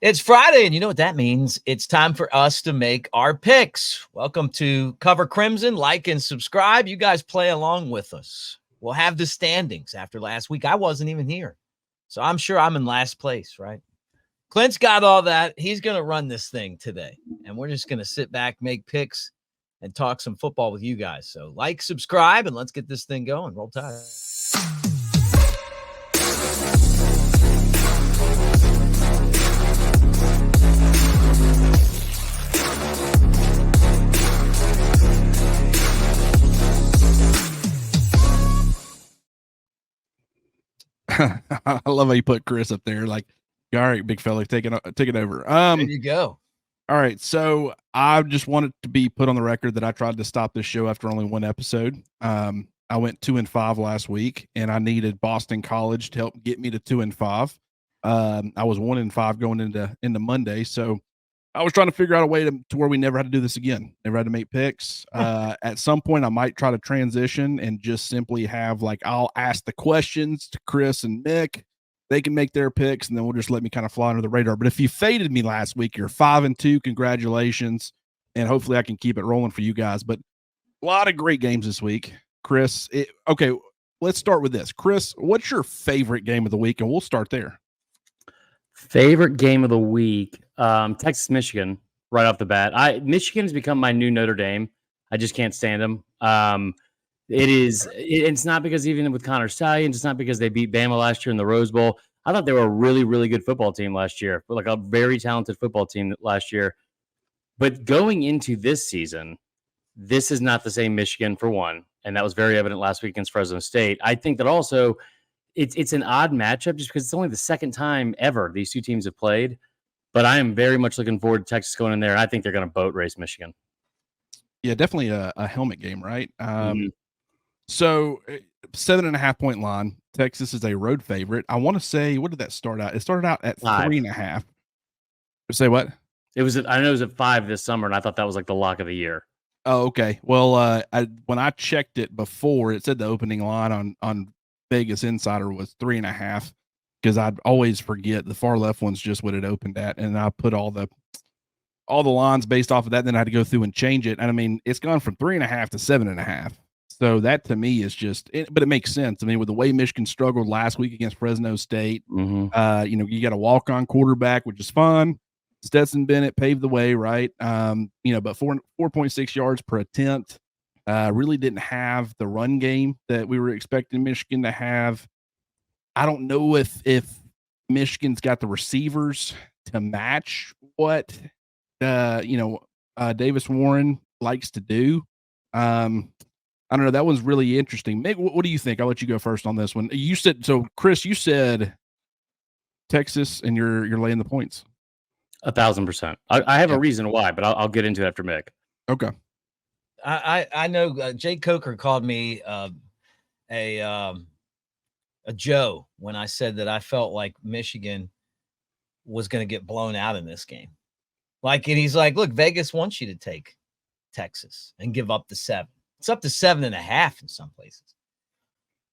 It's Friday, and you know what that means. It's time for us to make our picks. Welcome to Cover Crimson. Like and subscribe. You guys play along with us. We'll have the standings after last week. I wasn't even here, so I'm sure I'm in last place, right? Clint's got all that. He's going to run this thing today, and we're just going to sit back, make picks, and talk some football with you guys. So like, subscribe, and let's get this thing going. Roll Tide. I love how you put Chris up there. Like, all right, big fella, take it over. There you go. All right, so I just wanted to be put on the record that I tried to stop this show after only one episode. I went 2-5 last week, and I needed Boston College to help get me to 2-5. I was 1-5 going into Monday, so I was trying to figure out a way to where we never had to do this again. Never had to make picks. At some point, I might try to transition and just simply have, like, I'll ask the questions to Chris and Mick. They can make their picks, and then we'll just let me kind of fly under the radar. But if you faded me last week, you're 5-2. Congratulations, and hopefully I can keep it rolling for you guys. But a lot of great games this week, Chris. Okay, let's start with this. Chris, what's your favorite game of the week? And we'll start there. Favorite game of the week, Texas, Michigan, right off the bat. Michigan has become my new Notre Dame. I just can't stand them. It's not because even with Connor Stallions, it's not because they beat Bama last year in the Rose Bowl. I thought they were a really, really good football team last year, like a very talented football team last year. But going into this season, this is not the same Michigan, for one, and that was very evident last week against Fresno State. I think that also it's an odd matchup just because it's only the second time ever these two teams have played. But I am very much looking forward to Texas going in there, and I think they're going to boat race Michigan. Yeah, definitely a helmet game, right? So 7.5 point line. Texas is a road favorite. I want to say, what did that start out? It started out at 3.5. Say what? I know it was at 5 this summer, and I thought that was like the lock of the year. Oh, okay. Well, when I checked it before, it said the opening line on Vegas Insider was 3.5, because I'd always forget the far left one's just what it opened at, and I put all the lines based off of that. Then I had to go through and change it, and I mean, it's gone from 3.5 to 7.5. So that to me is but it makes sense. I mean, with the way Michigan struggled last week against Fresno State, you got a walk-on quarterback, which is fun. Stetson Bennett paved the way, right? But 4.6 yards per attempt. Really didn't have the run game that we were expecting Michigan to have. I don't know if Michigan's got the receivers to match what Davis Warren likes to do. I don't know. That one's really interesting. Mick, what do you think? I'll let you go first on this one. You said so, Chris. You said Texas, and you're laying the points. 1,000%. I have a reason why, but I'll get into it after Mick. Okay. I know Jake Coker called me a Joe when I said that I felt like Michigan was going to get blown out in this game. And he's like, look, Vegas wants you to take Texas and give up the 7. It's up to 7.5 in some places.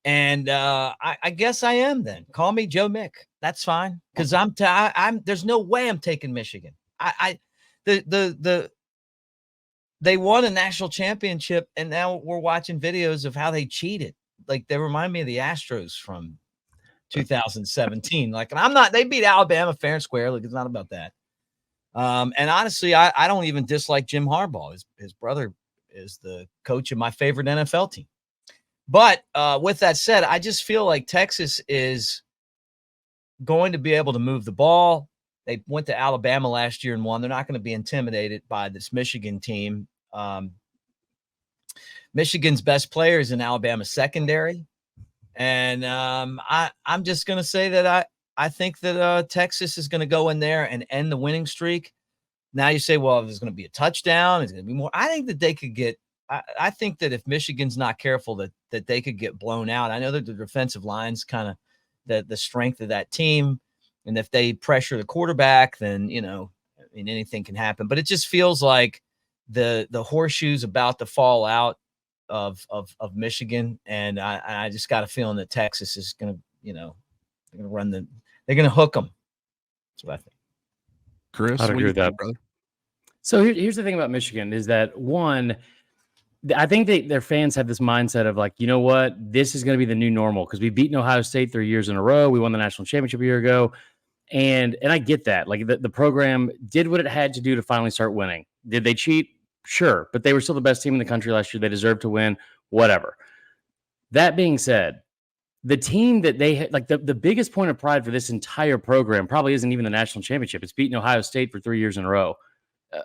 And I guess I am then. Call me Joe Mick. That's fine. Because I'm there's no way I'm taking Michigan. They won a national championship, and now we're watching videos of how they cheated. Like, they remind me of the Astros from 2017. They beat Alabama fair and square. It's not about that. And honestly, I don't even dislike Jim Harbaugh. His brother is the coach of my favorite NFL team. But with that said, I just feel like Texas is going to be able to move the ball. They went to Alabama last year and won. They're not going to be intimidated by this Michigan team. Michigan's best player is in Alabama's secondary. And I'm just going to say that I think that Texas is going to go in there and end the winning streak. Now you say, well, there's going to be a touchdown. It's going to be more. I think that they could get I think that if Michigan's not careful, that they could get blown out. I know that the defensive line's kind of the strength of that team. And if they pressure the quarterback, then, anything can happen. But it just feels like the horseshoe's about to fall out of Michigan. And I just got a feeling that Texas is going to, they're going to hook them. That's what I think. Chris, I'd what do agree you with that, think, brother? So here's the thing about Michigan is that, one, I think their fans have this mindset of like, you know what, this is going to be the new normal because we've beaten Ohio State 3 years in a row. We won the national championship a year ago. And I get that. Like the program did what it had to do to finally start winning. Did they cheat? Sure. But they were still the best team in the country last year. They deserved to win, whatever. That being said, the team that they like the biggest point of pride for this entire program probably isn't even the national championship. It's beating Ohio State for 3 years in a row.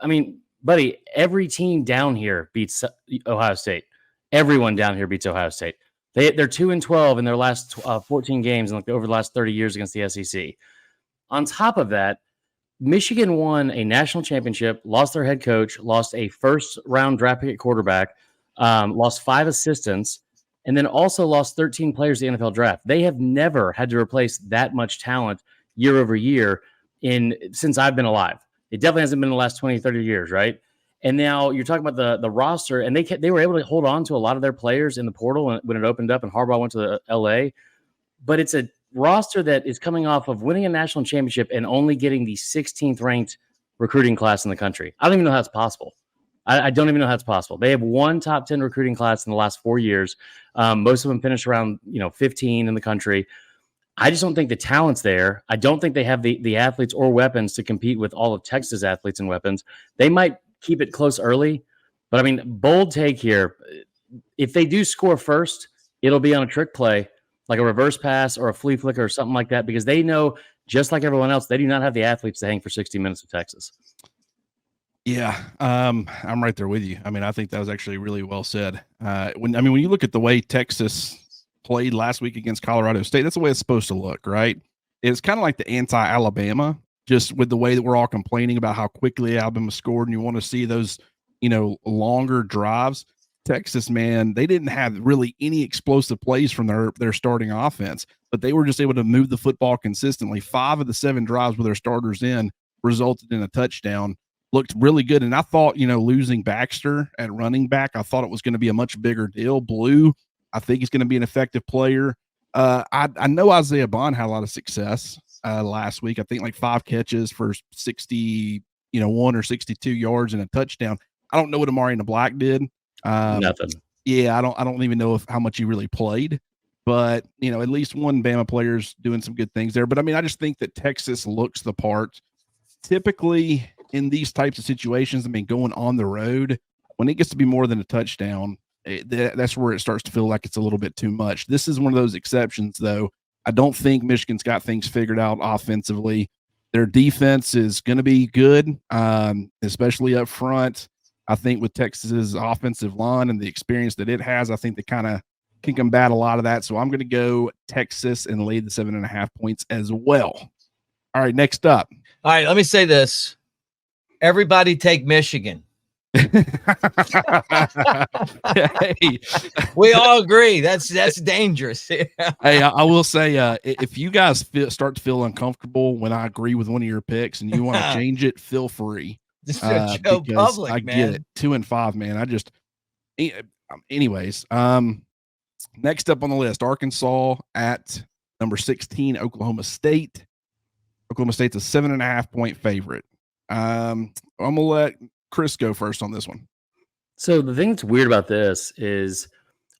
I mean, buddy, every team down here beats Ohio State. Everyone down here beats Ohio State. They're 2-12 in their last 14 games and like over the last 30 years against the SEC. On top of that, Michigan won a national championship, lost their head coach, lost a first-round draft pick at quarterback, lost 5 assistants, and then also lost 13 players in the NFL draft. They have never had to replace that much talent year over year since I've been alive. It definitely hasn't been in the last 20, 30 years, right? And now you're talking about the roster, and they were able to hold on to a lot of their players in the portal when it opened up and Harbaugh went to the LA. But it's a roster that is coming off of winning a national championship and only getting the 16th ranked recruiting class in the country. I don't even know how it's possible. I don't even know how it's possible. They have one top 10 recruiting class in the last 4 years. Most of them finished around 15 in the country. I just don't think the talent's there. I don't think they have the athletes or weapons to compete with all of Texas athletes and weapons. They might keep it close early, but I mean, bold take here. If they do score first, it'll be on a trick play, like a reverse pass or a flea flicker or something like that, because they know, just like everyone else, they do not have the athletes to hang for 60 minutes with Texas. Yeah, I'm right there with you. I mean, I think that was actually really well said. When you look at the way Texas played last week against Colorado State, that's the way it's supposed to look, right? It's kind of like the anti-Alabama, just with the way that we're all complaining about how quickly Alabama scored, and you want to see those, longer drives. Texas, man, they didn't have really any explosive plays from their starting offense, but they were just able to move the football consistently. 5 of the 7 drives with their starters in resulted in a touchdown. Looked really good. And I thought, losing Baxter at running back, I thought it was going to be a much bigger deal. Blue, I think he's going to be an effective player. I know Isaiah Bond had a lot of success last week. I think like 5 catches for 61 or 62 yards and a touchdown. I don't know what Amari Black did. Nothing. Yeah, I don't even know how much he really played. But, at least one Bama player's doing some good things there. But, I just think that Texas looks the part. Typically, in these types of situations, going on the road, when it gets to be more than a touchdown, that's where it starts to feel like it's a little bit too much. This is one of those exceptions, though. I don't think Michigan's got things figured out offensively. Their defense is going to be good, especially up front. I think with Texas's offensive line and the experience that it has, I think they kind of can combat a lot of that. So I'm going to go Texas and lay the 7.5 points as well. All right, next up. All right, let me say this. Everybody take Michigan. Hey. We all agree that's dangerous. Hey, I will say, if you guys start to feel uncomfortable when I agree with one of your picks and you want to change it, feel free. Joe Because Public, I man. get it. 2 and 5, man. Anyways, next up on the list, Arkansas at number 16, Oklahoma State. Oklahoma State's a 7.5 point favorite. I'm gonna let Chris go first on this one. So the thing that's weird about this is,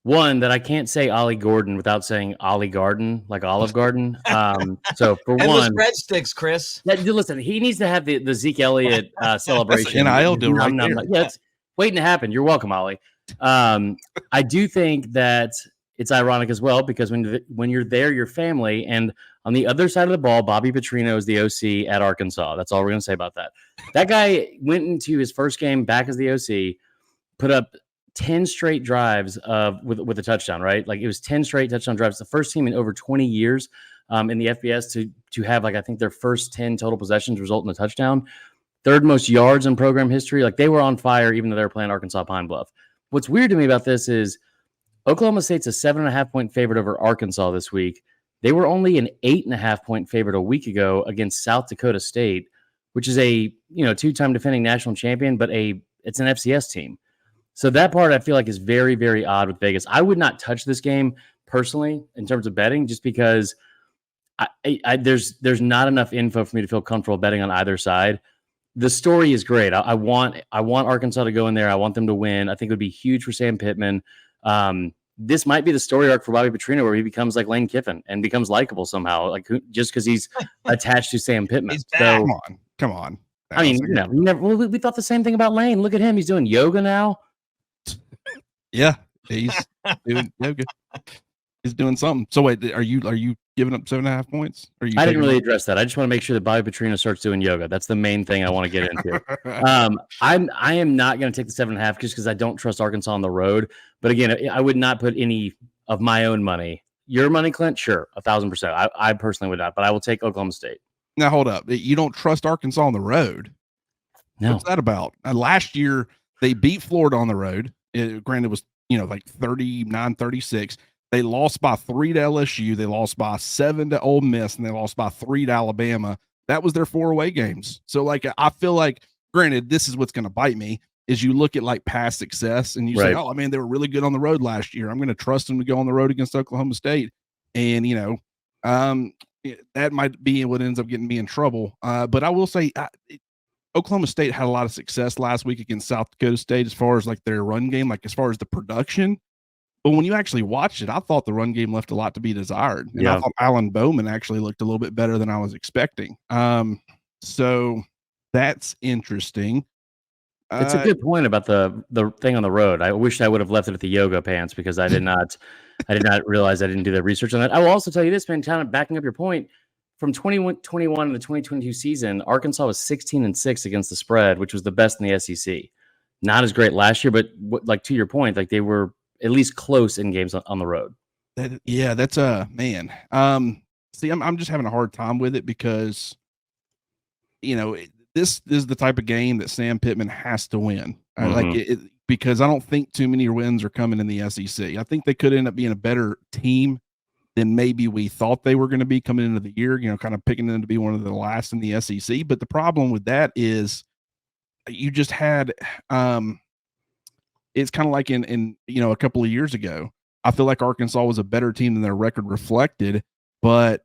one, that I can't say Ollie Gordon without saying Ollie Garden, like Olive Garden. So for Endless one, breadsticks, Chris. listen, he needs to have the Zeke Elliott celebration. That's an NIL deal right there. Yeah, it's waiting to happen. You're welcome, Ollie. I do think that it's ironic as well, because when you're there, your family, and on the other side of the ball, Bobby Petrino is the OC at Arkansas. That's all we're going to say about that. That guy went into his first game back as the OC, put up 10 straight drives with a touchdown, right? Like it was 10 straight touchdown drives. The first team in over 20 years in the FBS to have, like, I think their first 10 total possessions result in a touchdown. Third most yards in program history. Like, they were on fire even though they were playing Arkansas Pine Bluff. What's weird to me about this is Oklahoma State's a 7.5 point favorite over Arkansas this week. They were only an 8.5 point favorite a week ago against South Dakota State, which is a 2-time defending national champion, but it's an FCS team. So that part I feel like is very, very odd with Vegas. I would not touch this game personally in terms of betting, just because there's not enough info for me to feel comfortable betting on either side. the story is great. I want Arkansas to go in there. I want them to win. I think it would be huge for Sam Pittman. This might be the story arc for Bobby Petrino, where he becomes like Lane Kiffin and becomes likable somehow, like just because he's attached to Sam Pittman. He's back. So, Come on. I mean, we thought the same thing about Lane. Look at him; he's doing yoga now. Yeah, he's doing yoga. He's doing something. So wait, are you giving up 7.5 points? Or I didn't really address that. I just want to make sure that Bobby Petrino starts doing yoga. That's the main thing I want to get into. I am not going to take the 7.5 just because I don't trust Arkansas on the road. But again, I would not put any of my own money. Your money, Clint? Sure, 1,000%. I personally would not, but I will take Oklahoma State. Now hold up. You don't trust Arkansas on the road? No. What's that about? Last year they beat Florida on the road. Granted, it was like 39-36. They lost by 3 to LSU. They lost by 7 to Ole Miss, and they lost by 3 to Alabama. That was their 4 away games. So, like, I feel like, granted, this is what's going to bite me, is you look at, like, past success, and you say, oh, man, they were really good on the road last year. I'm going to trust them to go on the road against Oklahoma State. And, that might be what ends up getting me in trouble. But I will say Oklahoma State had a lot of success last week against South Dakota State as far as, like, their run game, like, as far as the production. But when you actually watched it, I thought the run game left a lot to be desired. And I thought Alan Bowman actually looked a little bit better than I was expecting. So that's interesting. It's a good point about the thing on the road. I wish I would have left it at the yoga pants because I did not realize I didn't do the research on that. I will also tell you this, man, kind of backing up your point. From 2021 to the 2022 season, Arkansas was 16-6 against the spread, which was the best in the SEC. Not as great last year, but like to your point, like they were at least close in games on the road. That's man. See, I'm just having a hard time with it because, this is the type of game that Sam Pittman has to win. Because I don't think too many wins are coming in the SEC. I think they could end up being a better team than maybe we thought they were going to be coming into the year, kind of picking them to be one of the last in the SEC. But the problem with that is you just had, it's kind of like in a couple of years ago. I feel like Arkansas was a better team than their record reflected, but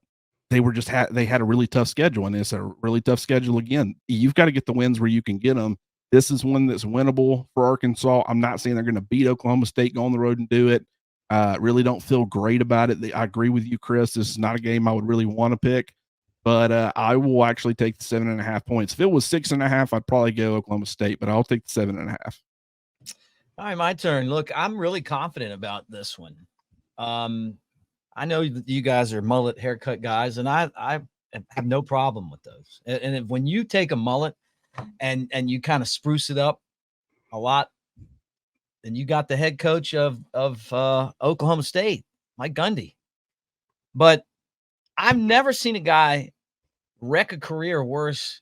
they were they had a really tough schedule, and it's a really tough schedule again. You've got to get the wins where you can get them. This is one that's winnable for Arkansas. I'm not saying they're going to beat Oklahoma State, go on the road and do it. Really don't feel great about it. I agree with you, Chris. This is not a game I would really want to pick, but I will actually take the 7.5 points. If it was 6.5, I'd probably go Oklahoma State, but I'll take the 7.5. All right, my turn. Look, I'm really confident about this one. I know that you guys are mullet haircut guys, and I have no problem with those. And when you take a mullet and you kind of spruce it up a lot, then you got the head coach of Oklahoma State, Mike Gundy. But I've never seen a guy wreck a career worse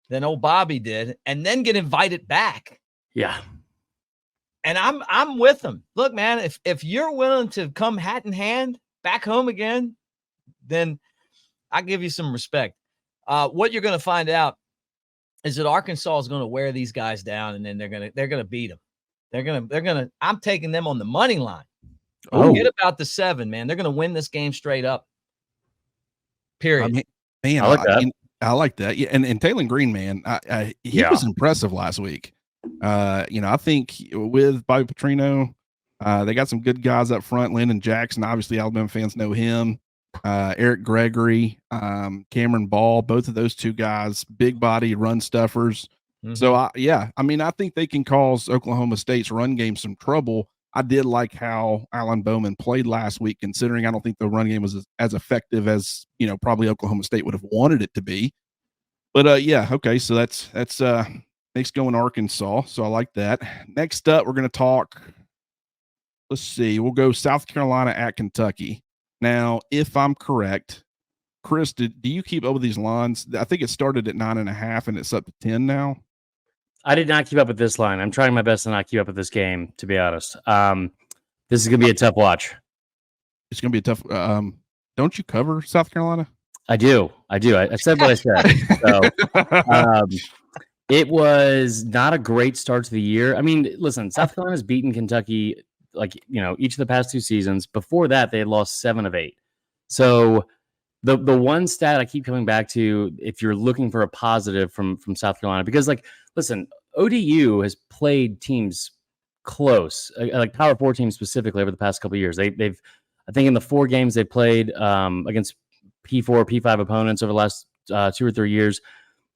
than old Bobby did, and then get invited back. Yeah. And I'm with them. Look, man, if you're willing to come hat in hand back home again, then I give you some respect. What you're going to find out is that Arkansas is going to wear these guys down, and then they're going to beat them. They're going to. I'm taking them on the money line. Forget about the 7, man. They're going to win this game straight up. Period. I like that. Yeah, and Taylor Green, man, he was impressive last week. I think with Bobby Petrino, they got some good guys up front. Landon Jackson, obviously Alabama fans know him. Eric Gregory, Cameron Ball, both of those two guys, big body run stuffers. Mm-hmm. So I think they can cause Oklahoma State's run game some trouble. I did like how Alan Bowman played last week, considering I don't think the run game was as effective as, probably Oklahoma State would have wanted it to be. But okay. So that's next going Arkansas. So I like that. Next up, we're going to talk. Let's see. We'll go South Carolina at Kentucky. Now, if I'm correct, Chris, do you keep up with these lines? I think it started at 9.5 and it's up to 10 now. I did not keep up with this line. I'm trying my best to not keep up with this game, to be honest. This is going to be a tough watch. It's going to be a tough. Don't you cover South Carolina? I do. I said what I said. So, it was not a great start to the year. I mean, listen, South Carolina's beaten Kentucky, each of the past 2 seasons. Before that, they had lost 7 of 8. So The one stat I keep coming back to, if you're looking for a positive from South Carolina, because like, listen, ODU has played teams close, like Power 4 teams specifically over the past couple of years. They've, I think in the 4 games they played against P4, P5 opponents over the last 2 or 3 years,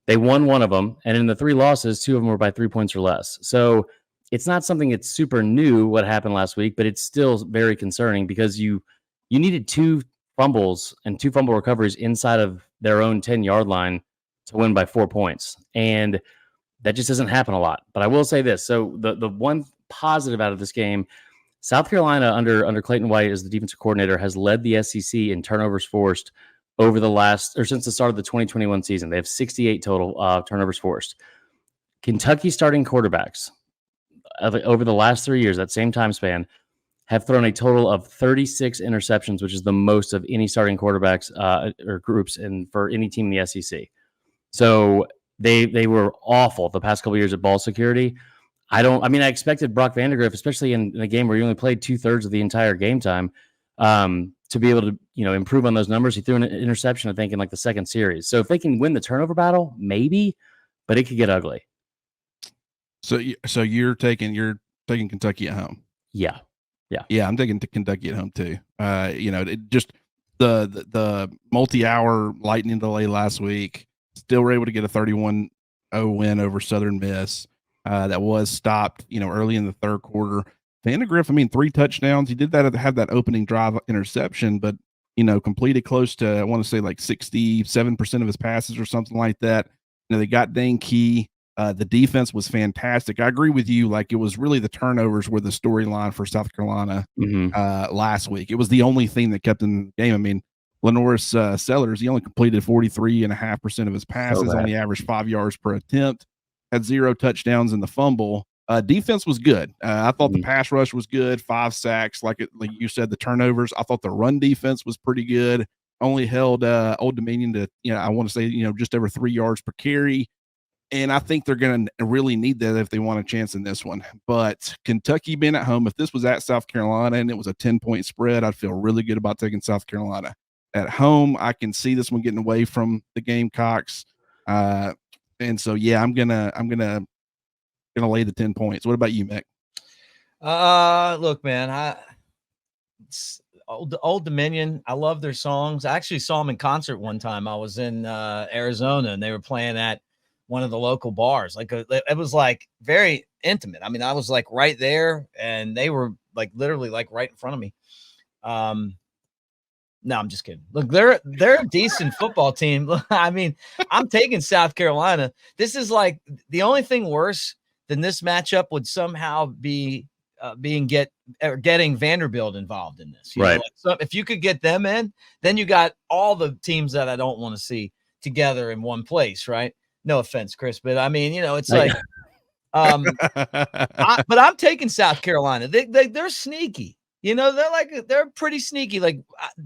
they won one of them, and in the 3 losses, 2 of them were by 3 points or less. So it's not something that's super new what happened last week, but it's still very concerning because you needed 2 fumbles and 2 fumble recoveries inside of their own 10-yard line to win by 4 points. And that just doesn't happen a lot. But I will say this. So the one positive out of this game, South Carolina under Clayton White as the defensive coordinator has led the SEC in turnovers forced over the last, or since the start of the 2021 season. They have 68 total turnovers forced. Kentucky starting quarterbacks over the last 3 years, that same time span, have thrown a total of 36 interceptions, which is the most of any starting quarterbacks or groups for any team in the SEC. So they were awful the past couple of years at ball security. I expected Brock Vandagriff, especially in a game where he only played 2/3 of the entire game time, to be able to, improve on those numbers. He threw an interception, I think, in like the second series. So if they can win the turnover battle, maybe, but it could get ugly. So you're taking Kentucky at home. Yeah. I'm taking Kentucky at home too. It just the multi-hour lightning delay last week. Still were able to get a 31-0 win over Southern Miss. That was stopped, early in the third quarter. Vandagriff, 3 touchdowns. He did have that opening drive interception, but completed close to, I want to say like 67% of his passes or something like that. They got Dane Key. The defense was fantastic. I agree with you. Like, it was really the turnovers were the storyline for South Carolina last week. It was the only thing that kept in the game. Lenoris Sellers, he only completed 43.5% of his passes, only averaged 5 yards per attempt, had 0 touchdowns in the fumble. Defense was good. I thought the pass rush was good, 5 sacks. Like you said, the turnovers. I thought the run defense was pretty good. Only held Old Dominion to, I want to say, just over 3 yards per carry. And I think they're going to really need that if they want a chance in this one. But Kentucky being at home, if this was at South Carolina and it was a 10-point spread, I'd feel really good about taking South Carolina. At home, I can see this one getting away from the Gamecocks. And so, yeah, I'm gonna lay the 10 points. What about you, Mick? Look, man, Old Dominion, I love their songs. I actually saw them in concert one time. I was in Arizona, and they were playing at one of the local bars. Like, it was like very intimate. I was like right there, and they were like literally like right in front of me. No, I'm just kidding. Look, they're a decent football team. I'm taking South Carolina. This is like the only thing worse than this matchup would somehow be getting Vanderbilt involved in this. Right. So if you could get them in, then you got all the teams that I don't want to see together in one place, right? No offense, Chris, but it's like, but I'm taking South Carolina. They're sneaky. They're pretty sneaky. Like,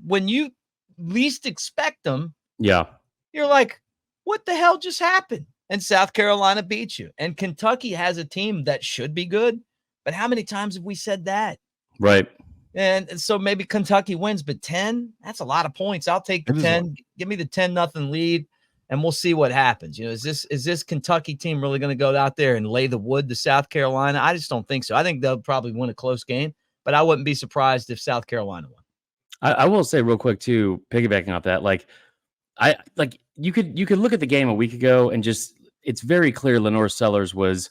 when you least expect them, you're like, what the hell just happened? And South Carolina beat you. And Kentucky has a team that should be good. But how many times have we said that? Right. And so maybe Kentucky wins, but 10, that's a lot of points. I'll take the 10. Give me the 10-0 lead, and we'll see what happens. Is this Kentucky team really going to go out there and lay the wood to South Carolina? I just don't think so. I think they'll probably win a close game, but I wouldn't be surprised if South Carolina won. I will say real quick too, piggybacking off that, you could look at the game a week ago and just, it's very clear Lenore Sellers was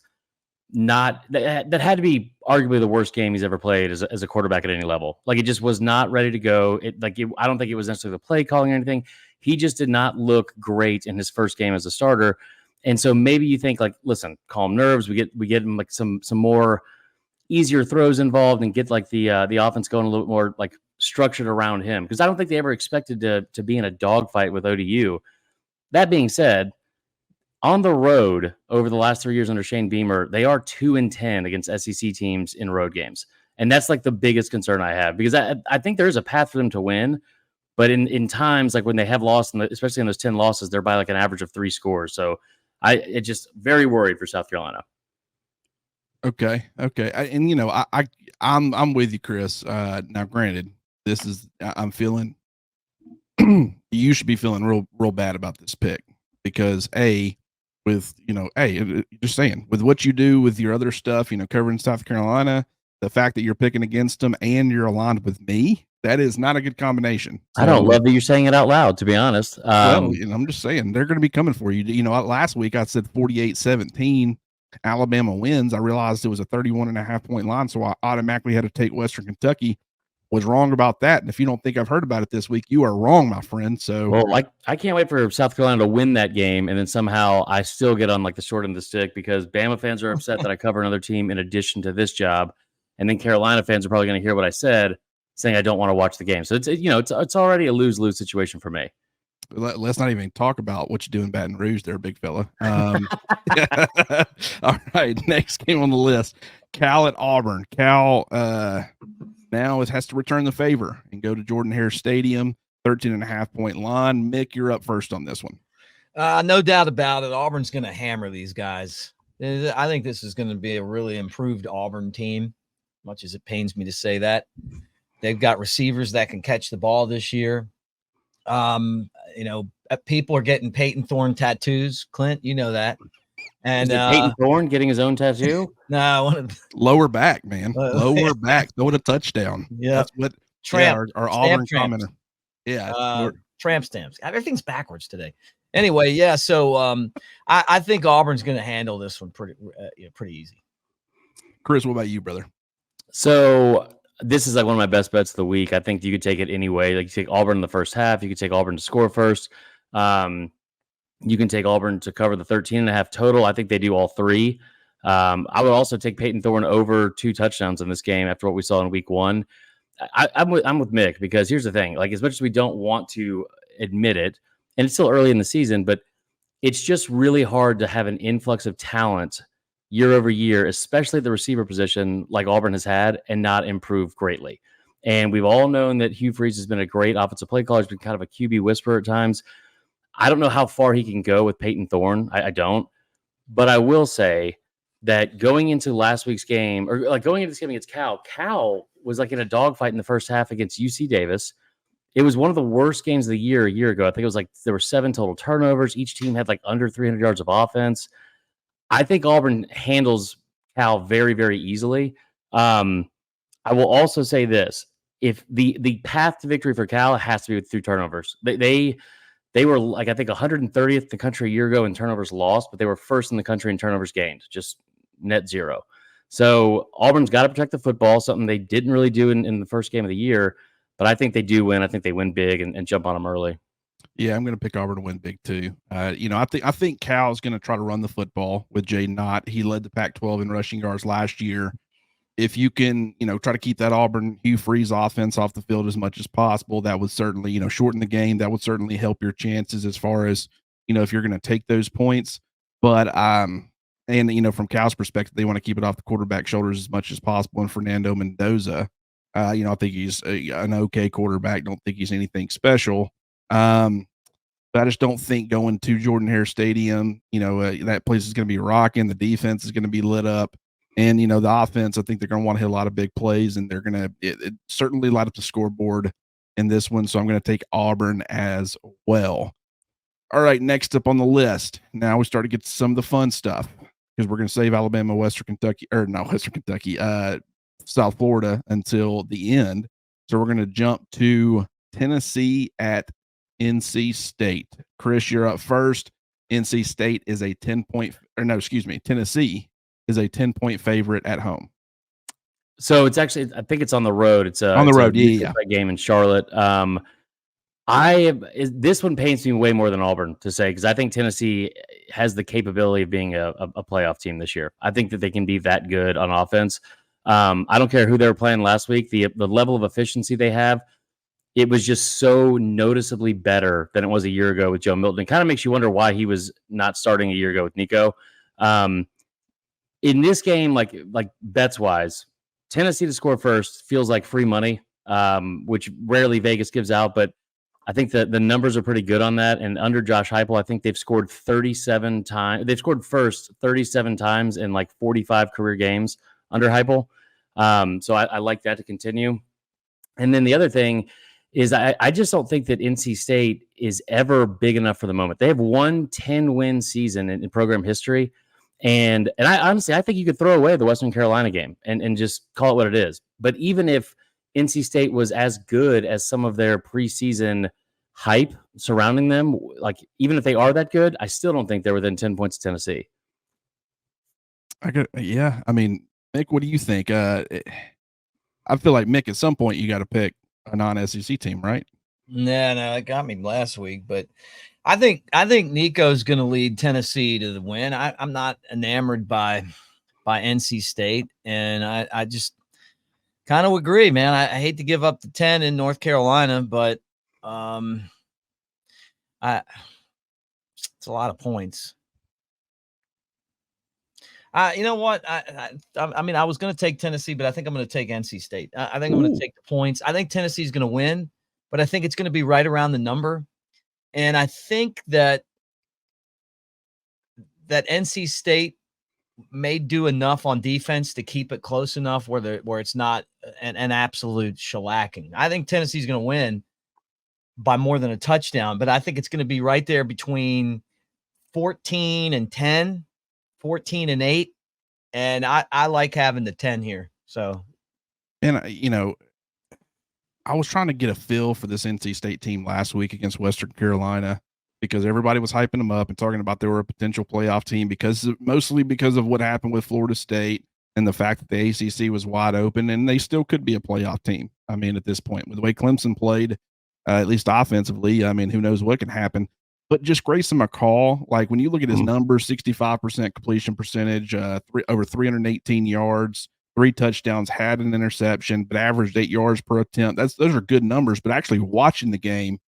not, that had to be arguably the worst game he's ever played as a quarterback at any level. Like, it just was not ready to go. I don't think it was necessarily the play calling or anything. He just did not look great in his first game as a starter. And so maybe you think, like, listen, calm nerves. We get him like some more easier throws involved and get like the offense going a little bit more like structured around him. Because I don't think they ever expected to be in a dogfight with ODU. That being said, on the road over the last 3 years under Shane Beamer, they are 2-10 against SEC teams in road games. And that's like the biggest concern I have, because I think there is a path for them to win. But in times like when they have lost, especially in those 10 losses, they're by like an average of 3 scores. So it's just very worried for South Carolina. Okay. I'm with you, Chris. Now, granted, I'm feeling you should be feeling real bad about this pick because with just saying with what you do with your other stuff, covering South Carolina, the fact that you're picking against them and you're aligned with me, that is not a good combination. I don't love that you're saying it out loud, to be honest. Well, I'm just saying they're going to be coming for you. Last week I said 48-17 Alabama wins. I realized it was a 31.5 point line, so I automatically had to take Western Kentucky. Was wrong about that, and if you don't think I've heard about it this week, you are wrong, my friend. So, well, I can't wait for South Carolina to win that game, and then somehow I still get on like the short end of the stick because Bama fans are upset that I cover another team in addition to this job, and then Carolina fans are probably going to hear what I said, saying I don't want to watch the game. So it's already a lose-lose situation for me. Let's not even talk about what you do in Baton Rouge there, big fella. All right, next game on the list, Cal at Auburn. Cal now has to return the favor and go to Jordan-Hare Stadium, 13.5 point line. Mick, you're up first on this one. No doubt about it. Auburn's going to hammer these guys. I think this is going to be a really improved Auburn team, much as it pains me to say that. They've got receivers that can catch the ball this year. People are getting Peyton Thorne tattoos. Clint, you know that. And Peyton Thorne getting his own tattoo? No, lower back, man. Lower back. Throw it a touchdown. Yeah, that's what our Auburn commenter. Yeah, tramp stamps. Everything's backwards today. Anyway, yeah. So I think Auburn's going to handle this one pretty easy. Chris, what about you, brother? So this is like one of my best bets of the week. I think you could take it anyway. Like you take Auburn in the first half. You could take Auburn to score first. You can take Auburn to cover the 13.5 total. I think they do all three. I would also take Peyton Thorne over 2 touchdowns in this game after what we saw in week 1. I'm with Mick because here's the thing. Like, as much as we don't want to admit it, and it's still early in the season, but it's just really hard to have an influx of talent year over year, especially at the receiver position like Auburn has had, and not improve greatly. And we've all known that Hugh Freeze has been a great offensive play caller. He's been kind of a QB whisperer at times. I don't know how far he can go with Peyton Thorne. I don't. But I will say that going into last week's game, or like going into this game against Cal was like in a dogfight in the first half against UC Davis. It was one of the worst games of the year a year ago. I think it was like there were 7 total turnovers. Each team had like under 300 yards of offense. I think Auburn handles Cal very, very easily. I will also say this. If the path to victory for Cal has to be through turnovers. They were like, I think 130th in the country a year ago in turnovers lost, but they were first in the country in turnovers gained, just net 0. So Auburn's got to protect the football, something they didn't really do in the first game of the year. But I think they do win. I think they win big and jump on them early. Yeah, I'm going to pick Auburn to win big too. I think Cal's going to try to run the football with Jay Knott. He led the Pac-12 in rushing yards last year. If you can, try to keep that Auburn Hugh Freeze offense off the field as much as possible, that would certainly, shorten the game. That would certainly help your chances as far as, if you're going to take those points. But, from Cal's perspective, they want to keep it off the quarterback's shoulders as much as possible. And Fernando Mendoza, I think he's an okay quarterback. Don't think he's anything special. But I just don't think going to Jordan-Hare Stadium, that place is going to be rocking. The defense is going to be lit up. And, the offense, I think they're going to want to hit a lot of big plays, and they're going to certainly light up the scoreboard in this one. So I'm going to take Auburn as well. All right, next up on the list. Now we start to get to some of the fun stuff because we're going to save Alabama, South Florida until the end. So we're going to jump to Tennessee at NC State. Chris, you're up first. NC State is a 10-point, Tennessee is a 10-point favorite at home. So it's actually, I think it's on the road. It's on the road. Yeah. Game in Charlotte. This one pains me way more than Auburn to say, because I think Tennessee has the capability of being a playoff team this year. I think that they can be that good on offense. I don't care who they were playing last week. The level of efficiency they have, it was just so noticeably better than it was a year ago with Joe Milton. It kind of makes you wonder why he was not starting a year ago with Nico. In this game, like bets wise, Tennessee to score first feels like free money, which rarely Vegas gives out, but I think that the numbers are pretty good on that. And under Josh Heupel, I think they've scored 37 times. They've scored first 37 times in like 45 career games under Heupel. So I like that to continue. And then the other thing is I just don't think that NC State is ever big enough for the moment. They have one 10-win season in program history. And I honestly, I think you could throw away the Western Carolina game and just call it what it is. But even if NC State was as good as some of their preseason hype surrounding them, like even if they are that good, I still don't think they're within 10 points of Tennessee. I mean, Mick, what do you think? I feel like, Mick, at some point you got to pick a non-SEC team, right? No, it got me last week, but I think Nico's going to lead Tennessee to the win. I'm not enamored by NC State, and I just kind of agree, man. I hate to give up the 10 in North Carolina, but it's a lot of points. You know what? I mean, I was going to take Tennessee, but I think I'm going to take NC State. I think I'm going to take the points. I think Tennessee's going to win, but I think it's going to be right around the number. And I think that NC State may do enough on defense to keep it close enough where it's not an absolute shellacking. I think Tennessee's going to win by more than a touchdown, but I think it's going to be right there between 14 and 10, 14 and 8. And I like having the 10 here. So, and I was trying to get a feel for this NC State team last week against Western Carolina because everybody was hyping them up and talking about they were a potential playoff team mostly because of what happened with Florida State and the fact that the ACC was wide open, and they still could be a playoff team. I mean, at this point, with the way Clemson played, at least offensively, I mean, who knows what can happen. But just Grayson McCall, like when you look at his numbers, 65% completion percentage, over 318 yards, 3 touchdowns, had an interception, but averaged 8 yards per attempt. Those are good numbers. But actually watching the game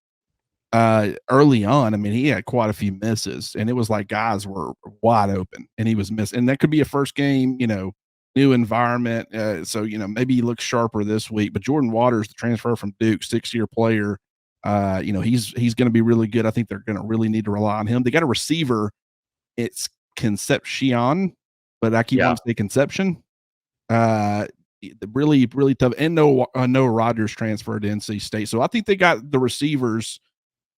early on, I mean, he had quite a few misses, and it was like guys were wide open, and he was missing. And that could be a first game, new environment. So maybe he looks sharper this week. But Jordan Waters, the transfer from Duke, 6-year player. He's going to be really good. I think they're going to really need to rely on him. They got a receiver. It's Concepcion, but I keep wanting to say Conception. Really, really tough. And Noah Rogers transferred to NC State. So I think they got the receivers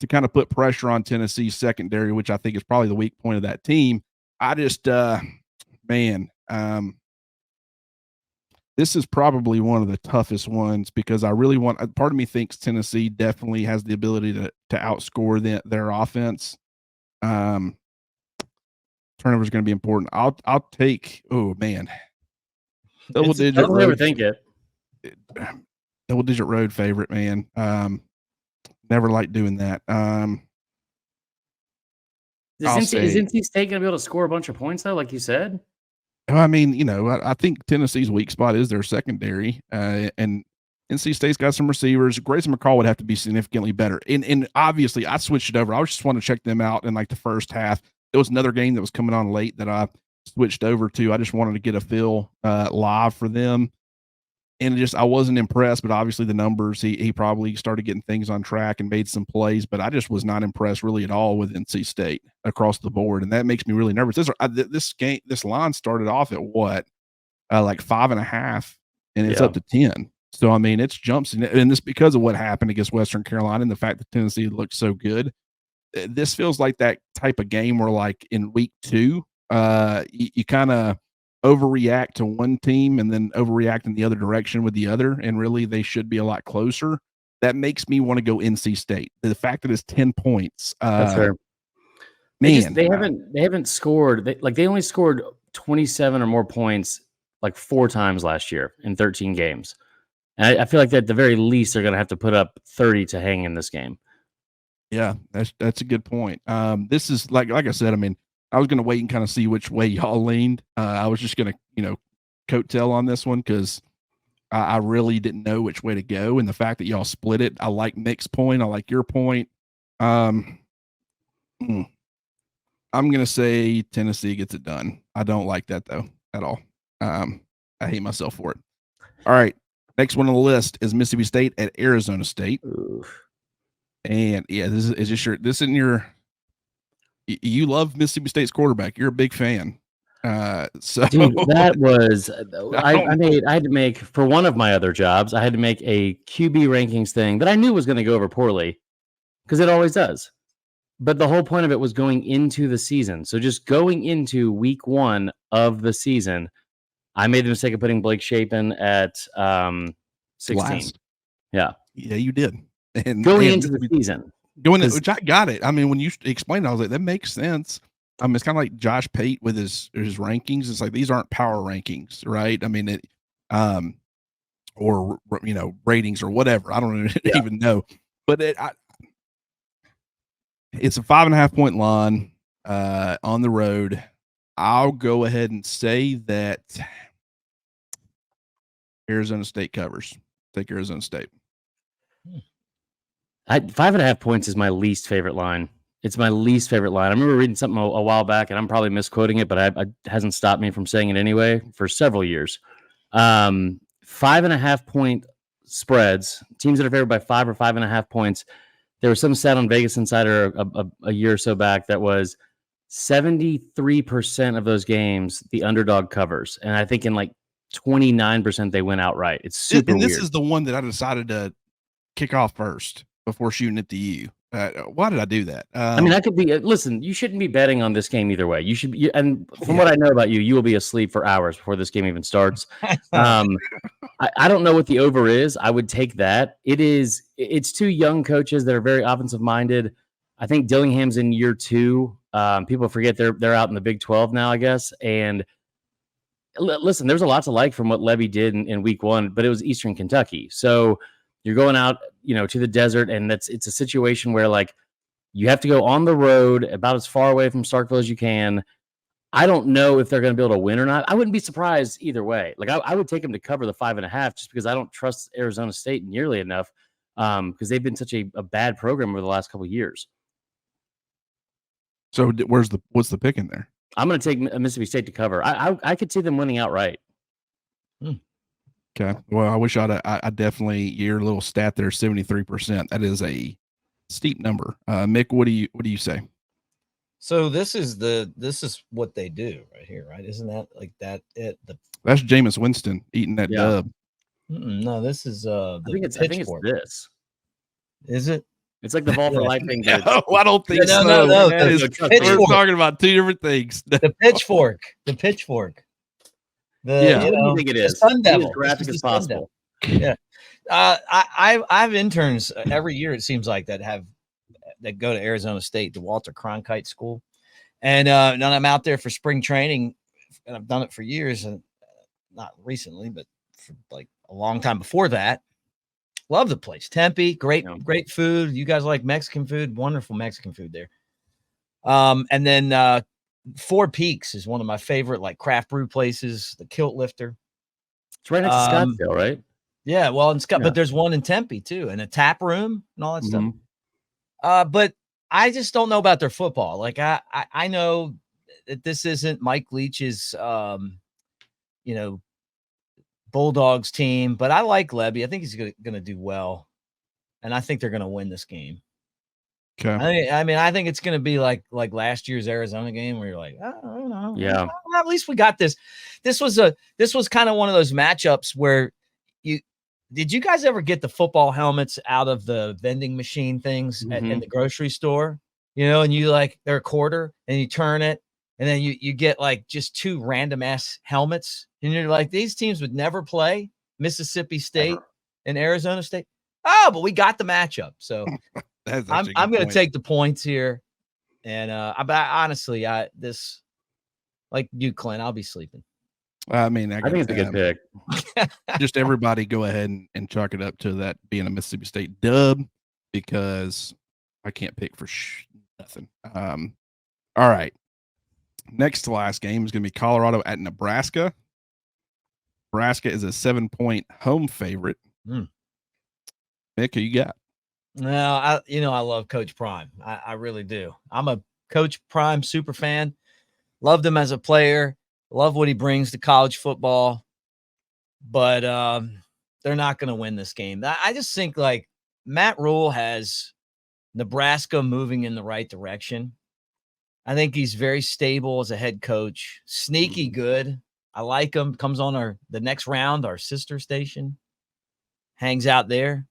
to kind of put pressure on Tennessee's secondary, which I think is probably the weak point of that team. I just, this is probably one of the toughest ones because I really part of me thinks Tennessee definitely has the ability to outscore their offense. Turnover is going to be important. I'll take, double digit road favorite, man. Never liked doing that. Is NC State going to be able to score a bunch of points though, like you said? I mean, I think Tennessee's weak spot is their secondary, and NC State's got some receivers. Grayson McCall would have to be significantly better. And obviously, I switched it over. I just want to check them out in like the first half. There was another game that was coming on late that I switched over to. I just wanted to get a feel live for them. And I wasn't impressed, but obviously the numbers, he probably started getting things on track and made some plays, but I just was not impressed really at all with NC State across the board. And that makes me really nervous. This line started off at what? Like 5.5, and it's up to 10. So, I mean, it's jumps. And this because of what happened against Western Carolina and the fact that Tennessee looked so good. This feels like that type of game where like in week 2, you kind of overreact to one team and then overreact in the other direction with the other, and really they should be a lot closer. That makes me want to go NC State. The fact that it's 10 points. That's fair. Man, they haven't scored. They only scored 27 or more points like 4 times last year in 13 games. And I feel like that at the very least they're going to have to put up 30 to hang in this game. Yeah, that's a good point. This is like I said, I mean, I was going to wait and kind of see which way y'all leaned. I was just going to, coattail on this one because I really didn't know which way to go. And the fact that y'all split it, I like Mick's point. I like your point. I'm going to say Tennessee gets it done. I don't like that, though, at all. I hate myself for it. All right. Next one on the list is Mississippi State at Arizona State. Oof. And, yeah, this isn't your – you love Mississippi State's quarterback. You're a big fan. So Dude, that was I don't had to make for one of my other jobs. I had to make a QB rankings thing that I knew was going to go over poorly because it always does. But the whole point of it was going into the season. So just going into week 1 of the season, I made the mistake of putting Blake Shapen at 16. last. Yeah, Yeah, you did. And going man, into the season. going in, 'Cause- which I got it. I mean, when you explained it, I was like, that makes sense. It's kind of like Josh Pate with his rankings. It's like these aren't power rankings, right? I mean, or ratings or whatever. I don't even know, but it's a 5.5 point line on the road. I'll go ahead and say that Arizona State covers. Take Arizona State. 5.5 points is my least favorite line. It's my least favorite line. I remember reading something a while back, and I'm probably misquoting it, but it hasn't stopped me from saying it anyway for several years. 5.5 point spreads, teams that are favored by 5 or 5.5 points. There was some stat on Vegas Insider a year or so back that was 73% of those games the underdog covers, and I think in like 29% they win outright. It's super and this weird. is the one that I decided to kick off first before shooting it to you. Why did I do that? I mean, that could be. Listen, you shouldn't be betting on this game either way. You should be, and from what I know about you, you will be asleep for hours before this game even starts. I don't know what the over is. I would take that. It's 2 young coaches that are very offensive minded. I think Dillingham's in year 2. People forget they're out in the Big 12 now, I guess. And listen, there's a lot to like from what Levy did in week 1, but it was Eastern Kentucky. So you're going out, to the desert, and it's a situation where like you have to go on the road about as far away from Starkville as you can. I don't know if they're going to be able to win or not. I wouldn't be surprised either way. Like I would take them to cover the 5.5 just because I don't trust Arizona State nearly enough because they've been such a bad program over the last couple of years. So what's the pick in there? I'm going to take Mississippi State to cover. I could see them winning outright. Okay. Well, I wish I definitely, your little stat there, 73%. That is a steep number. Mick, what do you say? So this is what they do right here, right? Isn't that like that? That's Jameis Winston eating that dub. No, this is I think it's this. Is it? It's like the ball for life thing. No, I don't think so. No. We're talking about 2 different things. The pitchfork. What do you think it is? The Sun Devil. As graphic as possible. Yeah. I have interns every year. It seems like that go to Arizona State, the Walter Cronkite School, and I'm out there for spring training, and I've done it for years, and not recently, but for like a long time before that. Love the place. Tempe, great food. You guys like Mexican food? Wonderful Mexican food there. And then 4 Peaks is one of my favorite like craft brew places. The Kilt Lifter. It's right next to Scottsdale, right? Yeah, well, in Scott, but there's one in Tempe too, and a tap room and all that stuff. But I just don't know about their football. Like I know that this isn't Mike Leach's Bulldogs team, but I like Levy. I think he's going to do well, and I think they're going to win this game. Okay. I think it's going to be like last year's Arizona game where you're like, I don't know. Yeah. Well, at least we got this. This was kind of one of those matchups where did you guys ever get the football helmets out of the vending machine things in the grocery store? And you they're a quarter and you turn it and then you get like just 2 random ass helmets and you're like, these teams would never play Mississippi State and Arizona State. Oh, but we got the matchup. So I'm going to take the points here. And honestly, this like you, Clint, I'll be sleeping. I mean, I think it's a good pick. Just everybody go ahead and chalk it up to that being a Mississippi State dub because I can't pick for nothing. All right. Next to last game is going to be Colorado at Nebraska. Nebraska is a 7-point home favorite. Mick, who you got? No, I love Coach Prime. I really do. I'm a Coach Prime super fan. Loved him as a player. Love what he brings to college football. But they're not going to win this game. I just think like Matt Rule has Nebraska moving in the right direction. I think he's very stable as a head coach. Sneaky good. I like him. Comes on the next round, our sister station. Hangs out there.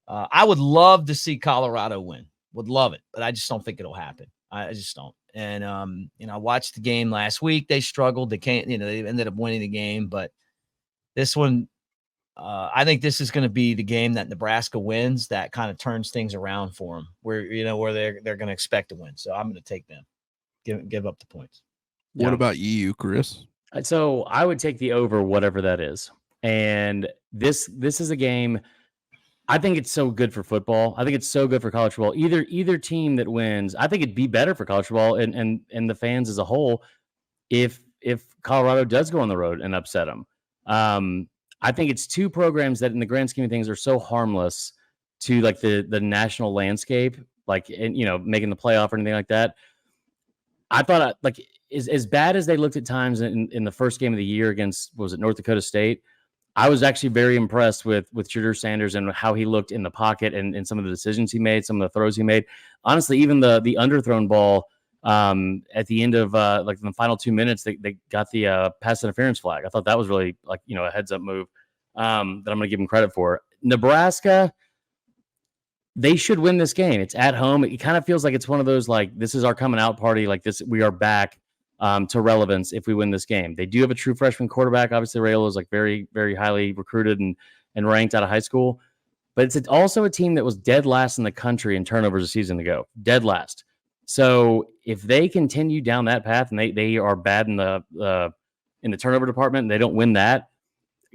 I would love to see Colorado win. Would love it, but I just don't think it'll happen. I just don't. And I watched the game last week. They struggled. They ended up winning the game, but this one, I think this is going to be the game that Nebraska wins. That kind of turns things around for them, where they're going to expect to win. So I'm going to take them. Give up the points. What about you, Chris? So I would take the over, whatever that is. And this is a game. I think it's so good for football. I think it's so good for college football. Either team that wins, I think it'd be better for college football and the fans as a whole if Colorado does go on the road and upset them. I think it's two programs that, in the grand scheme of things, are so harmless to like the national landscape, like making the playoff or anything like that. I thought like as bad as they looked at times in the first game of the year against, what was it, North Dakota State. I was actually very impressed with Shedeur Sanders and how he looked in the pocket and some of the decisions he made, some of the throws he made. Honestly, even the underthrown ball at the end of like in the final 2 minutes, they got the pass interference flag. I thought that was really a heads up move that I'm going to give him credit for. Nebraska, they should win this game. It's at home. It kind of feels like it's one of those like this is our coming out party. Like this, we are back to relevance if we win this game. They do have a true freshman quarterback. Obviously, Rayola is like very, very highly recruited and ranked out of high school. But it's also a team that was dead last in the country in turnovers a season ago. Dead last. So if they continue down that path and they are bad in the turnover department and they don't win that,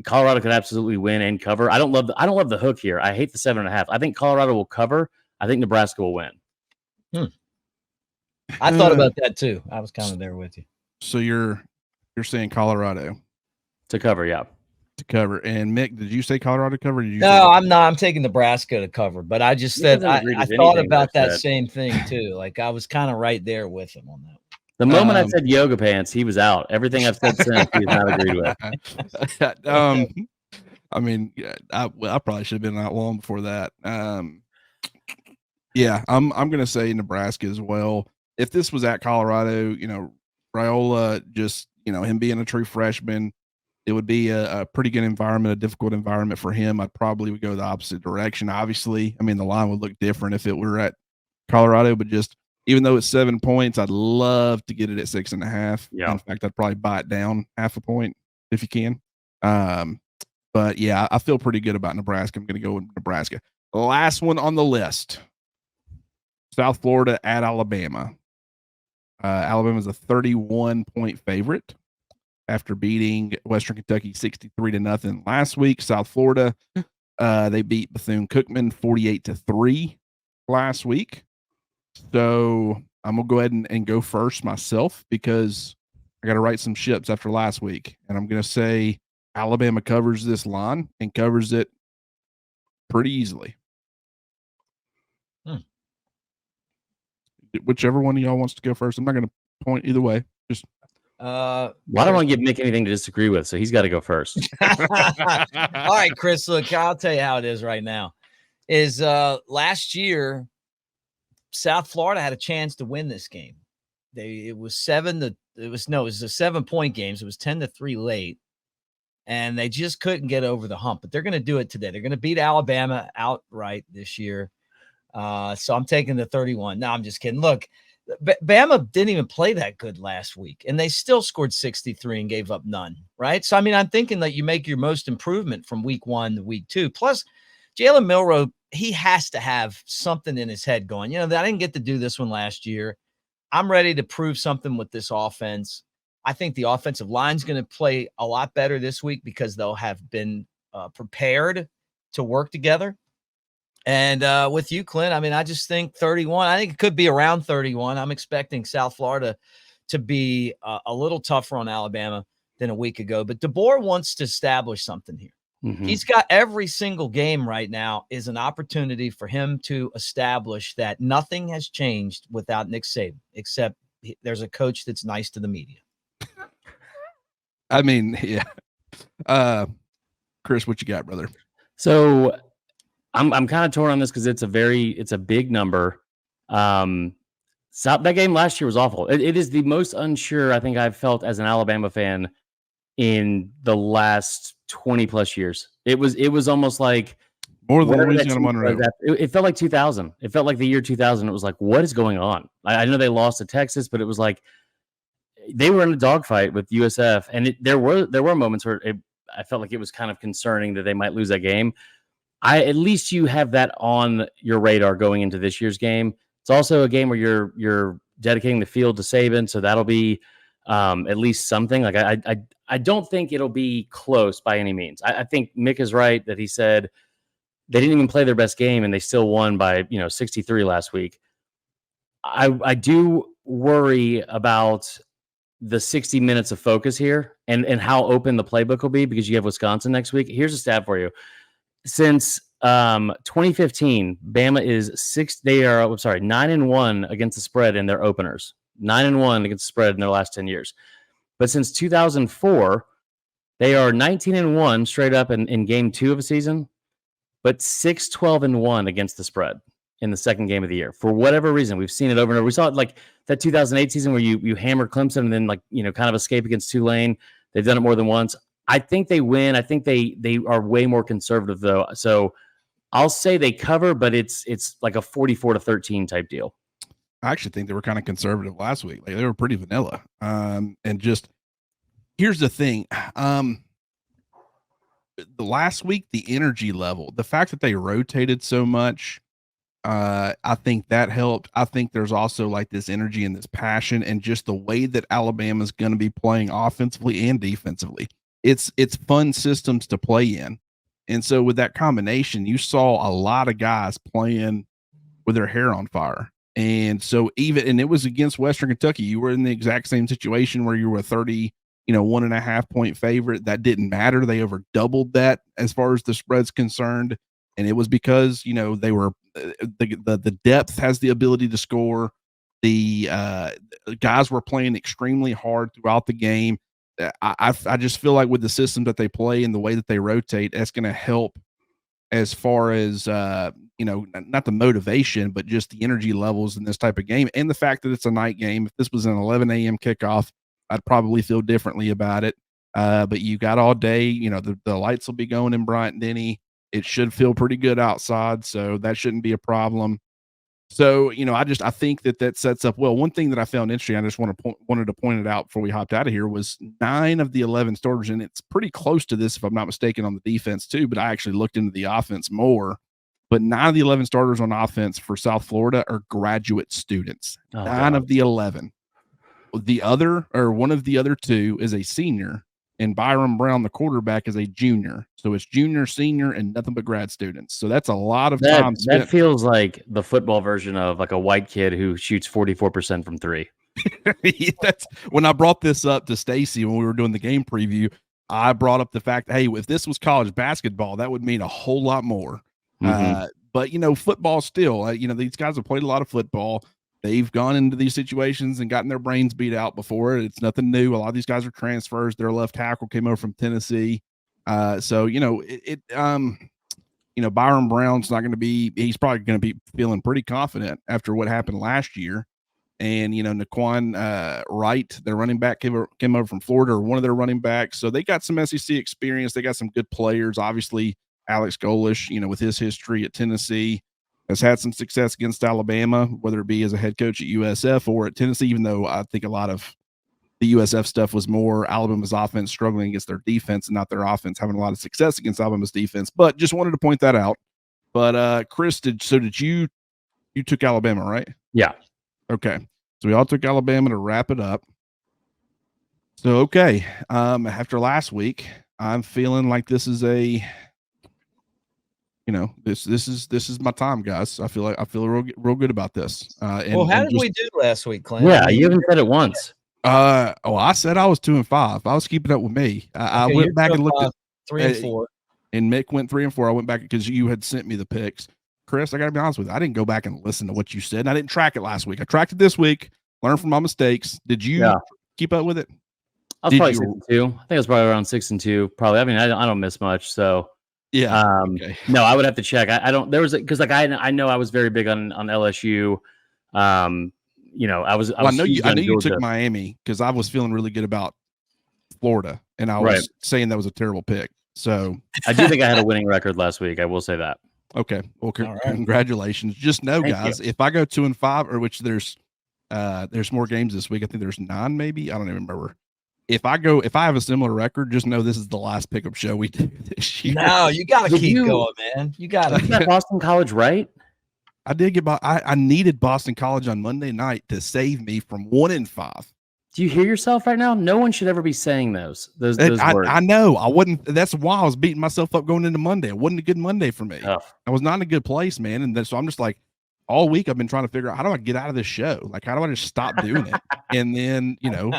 Colorado could absolutely win and cover. I don't love the hook here. I hate the 7.5. I think Colorado will cover. I think Nebraska will win. I thought about that too. I was kind of there with you. So you're saying Colorado to cover, yeah. To cover. And Mick, did you say Colorado cover? No, I'm not. I'm taking Nebraska to cover. But I just said I thought about that same thing too. Like I was kind of right there with him on that. The moment I said yoga pants, he was out. Everything I've said since, he's not agreed with. I mean, I probably should have been out long before that. Yeah, I'm going to say Nebraska as well. If this was at Colorado, Raiola, just him being a true freshman, it would be a pretty good environment, a difficult environment for him. I probably would go the opposite direction. Obviously, I mean, the line would look different if it were at Colorado, but just even though it's 7 points, I'd love to get it at 6.5. Yeah. In fact, I'd probably buy it down half a point if you can. But yeah, I feel pretty good about Nebraska. I'm going to go with Nebraska. The last one on the list, South Florida at Alabama. Alabama's a 31-point favorite after beating Western Kentucky 63-0 last week. South Florida, they beat Bethune-Cookman 48-3 last week. So I'm going to go ahead and go first myself because I got to write some ships after last week. And I'm going to say Alabama covers this line and covers it pretty easily. Whichever one of y'all wants to go first. I'm not going to point either way. Just I don't want to give Mick anything to disagree with, so he's got to go first. All right, Chris, look, I'll tell you how it is right now. Is last year South Florida had a chance to win this game. It was a 7-point game. So it was 10-3 late. And they just couldn't get over the hump. But they're going to do it today. They're going to beat Alabama outright this year. So I'm taking the 31. No, I'm just kidding. Look, Bama didn't even play that good last week, and they still scored 63 and gave up none, right? So, I mean, I'm thinking that you make your most improvement from week 1 to week 2. Plus, Jalen Milroe, he has to have something in his head going. I didn't get to do this one last year. I'm ready to prove something with this offense. I think the offensive line's going to play a lot better this week because they'll have been prepared to work together. And with you, Clint, I mean, I just think 31. I think it could be around 31. I'm expecting South Florida to be a little tougher on Alabama than a week ago. But DeBoer wants to establish something here. Mm-hmm. He's got every single game right now is an opportunity for him to establish that nothing has changed without Nick Saban, except there's a coach that's nice to the media. I mean, yeah. Chris, what you got, brother? So I'm kind of torn on this because it's a big number. That game last year was awful. It is the most unsure I think I've felt as an Alabama fan in the last 20 plus years. It was almost like More than whatever that Louisiana team Monroe. was it felt like 2000. It felt like the year 2000. It was like, what is going on? I know they lost to Texas, but it was like they were in a dogfight with USF, and there were moments where I felt like it was kind of concerning that they might lose that game. At least you have that on your radar going into this year's game. It's also a game where you're dedicating the field to Saban, so that'll be at least something. Like I don't think it'll be close by any means. I think Mick is right that he said they didn't even play their best game and they still won by 63 last week. I do worry about the 60 minutes of focus here and how open the playbook will be because you have Wisconsin next week. Here's a stat for you. Since 2015, Bama is 9-1 against the spread in their openers. 9-1 against the spread in their last 10 years. But since 2004, they are 19-1 straight up in game 2 of a season, but 6-12-1 against the spread in the second game of the year. For whatever reason, we've seen it over and over. We saw it like that 2008 season where you hammer Clemson and then kind of escape against Tulane. They've done it more than once. I think they win. I think they are way more conservative though. So I'll say they cover, but it's like a 44-13 type deal. I actually think they were kind of conservative last week. Like they were pretty vanilla. And just here's the thing. The last week, the energy level, the fact that they rotated so much, I think that helped. I think there's also like this energy and this passion and just the way that Alabama's going to be playing offensively and defensively. It's fun systems to play in. And so with that combination, you saw a lot of guys playing with their hair on fire. And so and it was against Western Kentucky. You were in the exact same situation where you were a 1.5 point favorite. That didn't matter. They over doubled that as far as the spread's concerned. And it was because, they were the depth has the ability to score. The guys were playing extremely hard throughout the game. I just feel like with the system that they play and the way that they rotate, that's going to help as far as, not the motivation, but just the energy levels in this type of game. And the fact that it's a night game. If this was an 11 a.m. kickoff, I'd probably feel differently about it. But you got all day, the lights will be going in Bryant-Denny. It should feel pretty good outside. So that shouldn't be a problem. So, I think that sets up well. One thing that I found interesting, I just wanted to point it out before we hopped out of here, was 9 of the 11 starters, and it's pretty close to this, if I'm not mistaken, on the defense too, but I actually looked into the offense more. But 9 of the 11 starters on offense for South Florida are graduate students. Oh, 9 God. of the 11. One of the other 2 is a senior, and Byron Brown, the quarterback, is a junior. So it's junior, senior, and nothing but grad students. So that's a lot of time spent. That feels like the football version of like a white kid who shoots 44% from 3. That's when I brought this up to Stacy when we were doing the game preview. I brought up the fact, hey, if this was college basketball, that would mean a whole lot more. Mm-hmm. But football still, these guys have played a lot of football. They've gone into these situations and gotten their brains beat out before. It's nothing new. A lot of these guys are transfers. Their left tackle came over from Tennessee. So Byron Brown's not going to be, he's probably going to be feeling pretty confident after what happened last year. And, Naquan Wright, their running back, came over from Florida, or one of their running backs. So they got some SEC experience. They got some good players. Obviously, Alex Golish, with his history at Tennessee, has had some success against Alabama, whether it be as a head coach at USF or at Tennessee, even though I think a lot of the USF stuff was more Alabama's offense struggling against their defense and not their offense having a lot of success against Alabama's defense. But just wanted to point that out. But Chris, did you took Alabama, right? Yeah. Okay. So we all took Alabama to wrap it up. So, okay. After last week, I'm feeling like this is this is my time, guys. I feel real good about this. How did we do last week, Clint? Yeah, you haven't said it once. I said I was 2-5. I was keeping up with me. I went back and looked at 3 and 4, and Mick went 3 and 4. I went back because you had sent me the picks. Chris, I got to be honest with you. I didn't go back and listen to what you said. And I didn't track it last week. I tracked it this week. Learn from my mistakes. Did you keep up with it? I was probably 6-2. I think I was probably around 6-2. Probably. I mean, I don't miss much. So yeah. Okay. No, I would have to check. I don't. There was because I know I was very big on LSU. I was I know huge I on knew you Georgia. took Miami because I was feeling really good about Florida, and I was saying that was a terrible pick. So I do think I had a winning record last week. I will say that. okay, well, All right. congratulations. Just know, Thank guys, if I go 2-5, or which there's more games this week. I think there's 9, maybe. I don't even remember. If I have a similar record, just know this is the last pickup show we do this year. No, you got to keep going, man. You got to. You got Boston College right. I did get I needed Boston College on Monday night to save me from 1-5. Do you hear yourself right now? No one should ever be saying those words. I know. I wouldn't. That's why I was beating myself up going into Monday. It wasn't a good Monday for me. Tough. I was not in a good place, man. And then, so I'm just like, all week I've been trying to figure out, how do I get out of this show? Like, how do I just stop doing it? And then,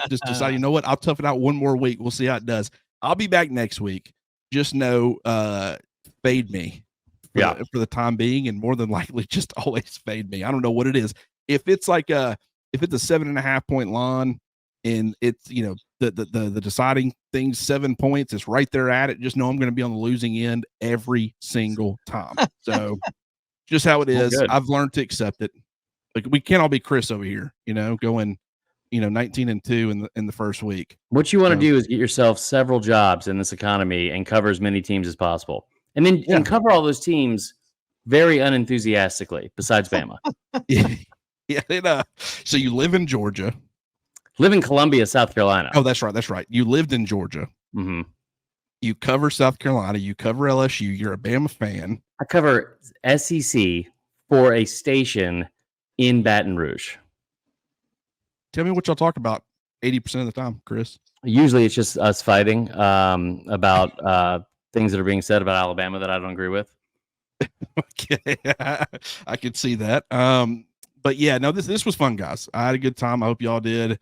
just decide, you know what? I'll tough it out one more week. We'll see how it does. I'll be back next week. Just know, fade me for the time being, and more than likely just always fade me. I don't know what it is. If it's like if it's a 7.5 point line and it's, the deciding thing's 7 points, it's right there at it. Just know I'm going to be on the losing end every single time. So just how it is. I've learned to accept it. Like, we can't all be Chris over here, going, 19-2 in the first week. What you want to do is get yourself several jobs in this economy and cover as many teams as possible. And then and cover all those teams very unenthusiastically, besides Bama. Yeah. So you live in Georgia. Live in Columbia, South Carolina. Oh, that's right. That's right. You lived in Georgia. Mm-hmm. You cover South Carolina. You cover LSU. You're a Bama fan. I cover SEC for a station in Baton Rouge. Tell me what y'all talk about 80% of the time, Chris. Usually it's just us fighting about things that are being said about Alabama that I don't agree with. Okay. I could see that. But yeah, no, this was fun, guys. I had a good time. I hope y'all did.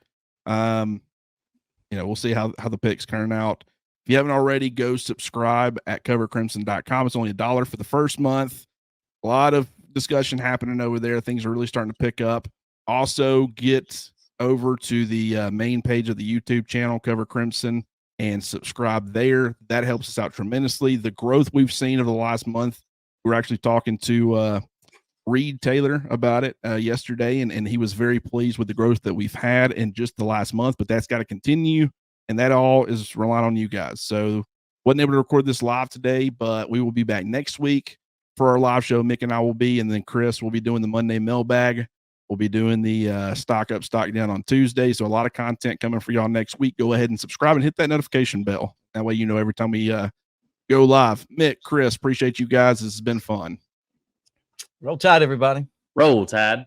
We'll see how the picks turn out. If you haven't already, go subscribe at covercrimson.com. It's only $1 for the first month. A lot of discussion happening over there. Things are really starting to pick up. Also, get over to the main page of the YouTube channel, Cover Crimson, and subscribe there. That helps us out tremendously. The growth we've seen over the last month, we were actually talking to Reed Taylor about it yesterday, and he was very pleased with the growth that we've had in just the last month, but that's got to continue, and that all is relying on you guys. So wasn't able to record this live today, but we will be back next week for our live show. Mick and I will be, and then Chris will be doing the Monday mailbag. We'll be doing the stock up, stock down on Tuesday. So a lot of content coming for y'all next week. Go ahead and subscribe and hit that notification bell. That way, every time we go live. Mick, Chris, appreciate you guys. This has been fun. Roll Tide, everybody. Roll Tide.